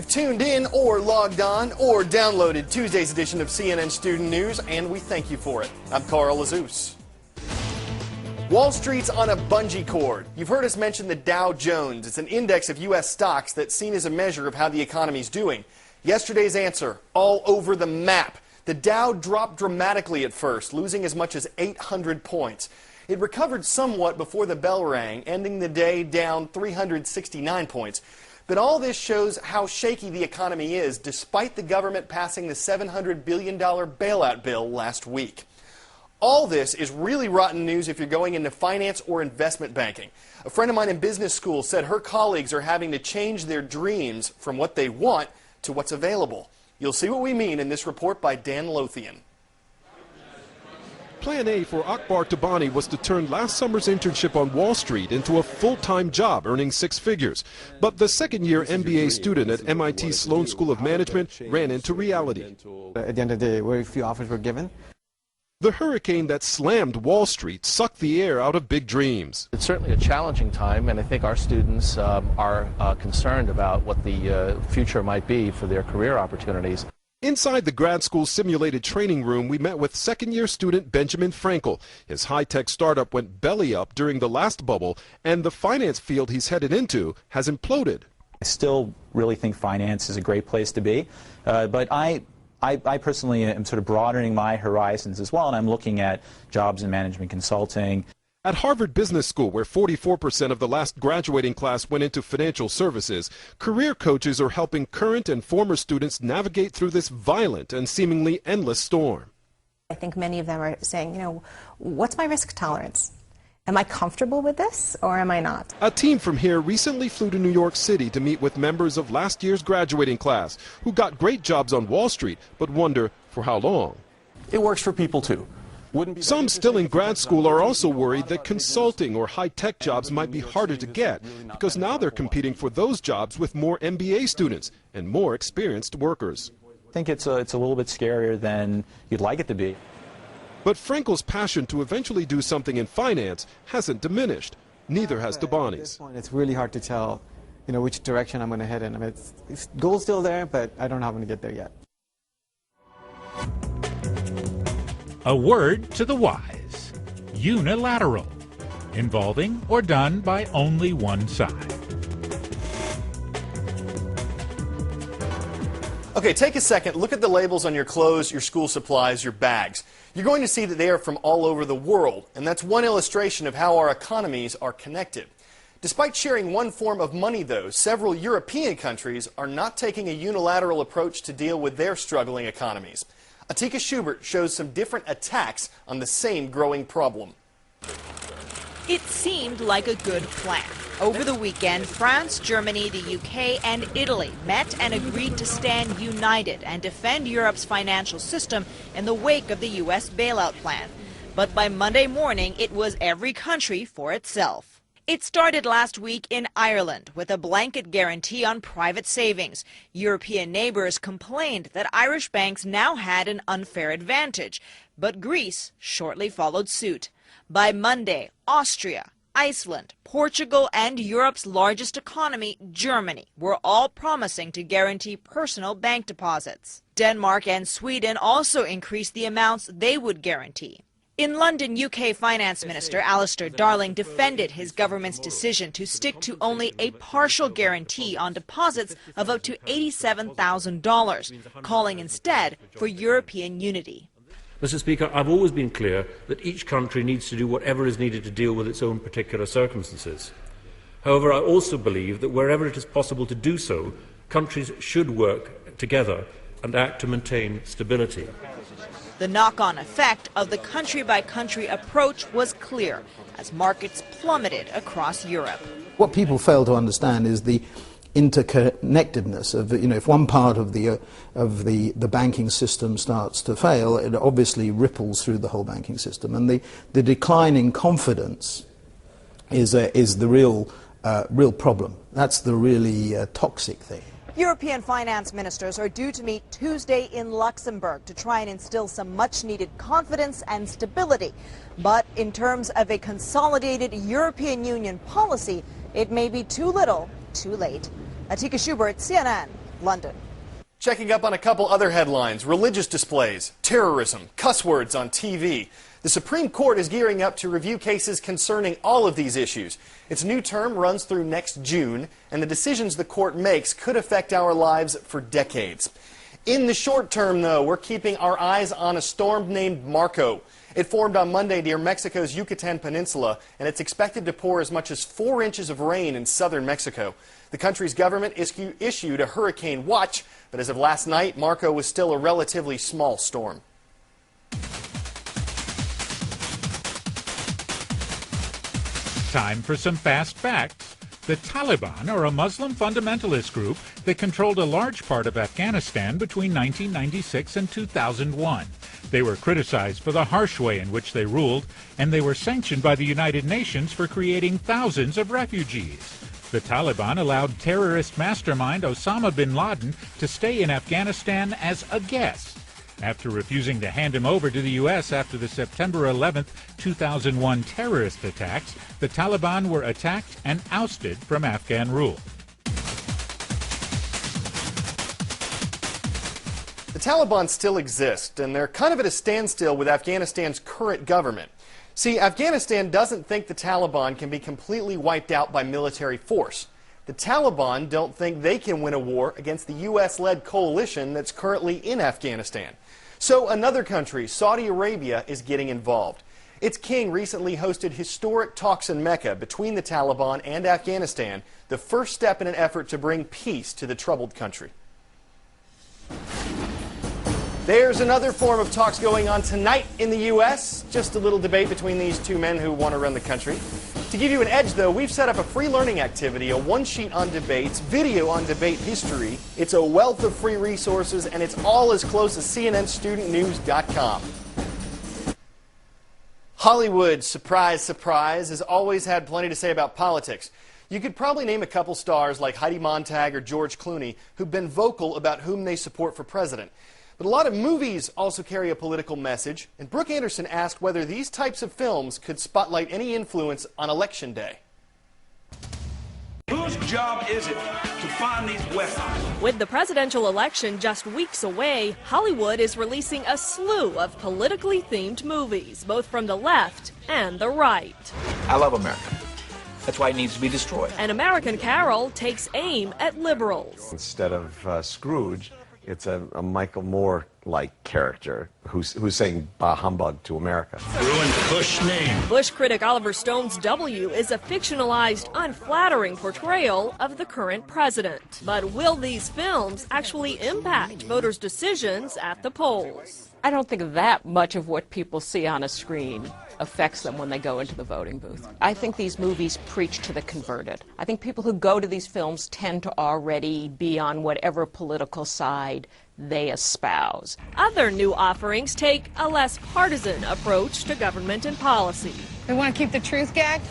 You've tuned in or logged on or downloaded Tuesday's edition of CNN Student News, and we thank you for it. I'm Carl Azus. Wall Street's on a bungee cord. You've heard us mention the Dow Jones. It's an index of U.S. stocks that's seen as a measure of how the economy's doing. Yesterday's answer, all over the map. The Dow dropped dramatically at first, losing as much as 800 points. It recovered somewhat before the bell rang, ending the day down 369 points. But all this shows how shaky the economy is, despite the government passing the $700 billion bailout bill last week. All this is really rotten news if you're going into finance or investment banking. A friend of mine in business school said her colleagues are having to change their dreams from what they want to what's available. You'll see what we mean in this report by Dan Lothian. Plan A for Akbar Tabani was to turn last summer's internship on Wall Street into a full-time job earning 6 figures. But the second-year MBA student at MIT Sloan School of Management ran into reality. At the end of the day, very few offers were given. The hurricane that slammed Wall Street sucked the air out of big dreams. It's certainly a challenging time, and I think our students are concerned about what the future might be for their career opportunities. Inside the grad school simulated training room, we met with second-year student Benjamin Frankel. His high-tech startup went belly up during the last bubble, and the finance field he's headed into has imploded. I still really think finance is a great place to be, but I personally am sort of broadening my horizons as well, and I'm looking at jobs in management consulting. At Harvard Business School, where 44% of the last graduating class went into financial services, career coaches are helping current and former students navigate through this violent and seemingly endless storm. I think many of them are saying, you know, what's my risk tolerance? Am I comfortable with this or am I not? A team from here recently flew to New York City to meet with members of last year's graduating class who got great jobs on Wall Street but wonder for how long. It works for people too. Some still in grad school are also worried that consulting or high-tech jobs might be harder to get because now they're competing for those jobs with more MBA students and more experienced workers. I think it's a little bit scarier than you'd like it to be. But Frankel's passion to eventually do something in finance hasn't diminished. Neither has Tabani's. At this point, it's really hard to tell, you know, which direction I'm going to head in. I mean, it's goal's still there, but I don't know how I'm going to get there yet. A word to the wise. Unilateral. Involving or done by only one side. Okay, take a second. Look at the labels on your clothes, your school supplies, your bags. You're going to see that they are from all over the world, and that's one illustration of how our economies are connected. Despite sharing one form of money, though, several European countries are not taking a unilateral approach to deal with their struggling economies. Atika Schubert shows some different attacks on the same growing problem. It seemed like a good plan. Over the weekend, France, Germany, the UK, and Italy met and agreed to stand united and defend Europe's financial system in the wake of the U.S. bailout plan. But by Monday morning, it was every country for itself. It started last week in Ireland with a blanket guarantee on private savings. European neighbors complained that Irish banks now had an unfair advantage, but Greece shortly followed suit. By Monday, Austria, Iceland, Portugal, and Europe's largest economy, Germany, were all promising to guarantee personal bank deposits. Denmark and Sweden also increased the amounts they would guarantee. In London, UK Finance Minister Alistair Darling defended his government's decision to stick to only a partial guarantee on deposits of up to $87,000, calling instead for European unity. Mr. Speaker, I've always been clear that each country needs to do whatever is needed to deal with its own particular circumstances. However, I also believe that wherever it is possible to do so, countries should work together and act to maintain stability. The knock-on effect of the country-by-country approach was clear as markets plummeted across Europe. What people fail to understand is the interconnectedness of, you know, if one part of the banking system starts to fail, it obviously ripples through the whole banking system, and the decline in confidence is the real problem. That's the really toxic thing. European finance ministers are due to meet Tuesday in Luxembourg to try and instill some much-needed confidence and stability. But in terms of a consolidated European Union policy, it may be too little, too late. Atika Schubert, CNN, London. Checking up on a couple other headlines: religious displays, terrorism, cuss words on TV. The Supreme Court is gearing up to review cases concerning all of these issues. Its new term runs through next June, and the decisions the court makes could affect our lives for decades. In the short term, though, we're keeping our eyes on a storm named Marco. It formed on Monday near Mexico's Yucatan Peninsula, and it's expected to pour as much as 4 inches of rain in southern Mexico. The country's government issued a hurricane watch, but as of last night, Marco was still a relatively small storm. Time for some fast facts. The Taliban are a Muslim fundamentalist group that controlled a large part of Afghanistan between 1996 and 2001. They were criticized for the harsh way in which they ruled, and they were sanctioned by the United Nations for creating thousands of refugees. The Taliban allowed terrorist mastermind Osama bin Laden to stay in Afghanistan as a guest. After refusing to hand him over to the U.S. after the September 11, 2001 terrorist attacks, the Taliban were attacked and ousted from Afghan rule. The Taliban still exist, and they're kind of at a standstill with Afghanistan's current government. See, Afghanistan doesn't think the Taliban can be completely wiped out by military force. The Taliban don't think they can win a war against the U.S.-led coalition that's currently in Afghanistan. So another country, Saudi Arabia, is getting involved. Its king recently hosted historic talks in Mecca between the Taliban and Afghanistan, the first step in an effort to bring peace to the troubled country. There's another form of talks going on tonight in the U.S. Just a little debate between these two men who want to run the country. To give you an edge, though, we've set up a free learning activity, a one-sheet on debates, video on debate history. It's a wealth of free resources, and it's all as close as CNNStudentNews.com. Hollywood, surprise, surprise, has always had plenty to say about politics. You could probably name a couple stars like Heidi Montag or George Clooney who've been vocal about whom they support for president. But a lot of movies also carry a political message, and Brooke Anderson asked whether these types of films could spotlight any influence on Election Day. Whose job is it to find these weapons? With the presidential election just weeks away, Hollywood is releasing a slew of politically themed movies, both from the left and the right. I love America. That's why it needs to be destroyed. An American Carol takes aim at liberals. Instead of Scrooge, it's a Michael Moore-like character who's saying bah humbug to America. Ruined the Bush name. Bush critic Oliver Stone's W is a fictionalized, unflattering portrayal of the current president. But will these films actually impact voters' decisions at the polls? I don't think that much of what people see on a screen affects them when they go into the voting booth. I think these movies preach to the converted. I think people who go to these films tend to already be on whatever political side they espouse. Other new offerings take a less partisan approach to government and policy. We want to keep the truth gagged?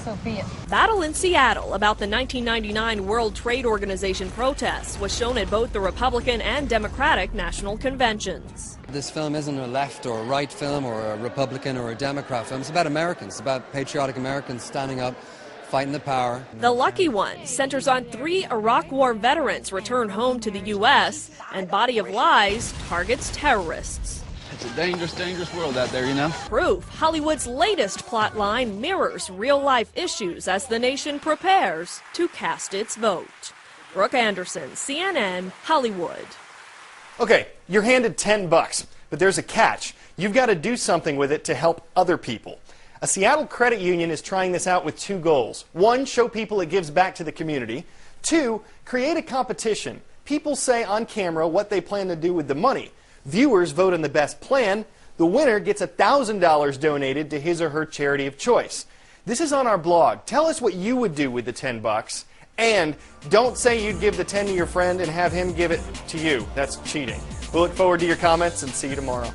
So be it. Battle in Seattle about the 1999 World Trade Organization protests was shown at both the Republican and Democratic national conventions. This film isn't a left or a right film or a Republican or a Democrat film. It's about Americans. It's about patriotic Americans standing up, fighting the power. The Lucky One centers on 3 Iraq War veterans returned home to the U.S., and Body of Lies targets terrorists. It's a dangerous, dangerous world out there, you know. Proof Hollywood's latest plotline mirrors real-life issues as the nation prepares to cast its vote. Brooke Anderson, CNN, Hollywood. Okay, you're handed $10, but there's a catch. You've got to do something with it to help other people. A Seattle credit union is trying this out with 2 goals. 1, show people it gives back to the community. 2, create a competition. People say on camera what they plan to do with the money. Viewers vote on the best plan. The winner gets $1,000 donated to his or her charity of choice. This is on our blog. Tell us what you would do with the $10. And don't say you'd give the 10 to your friend and have him give it to you. That's cheating. We'll look forward to your comments and see you tomorrow.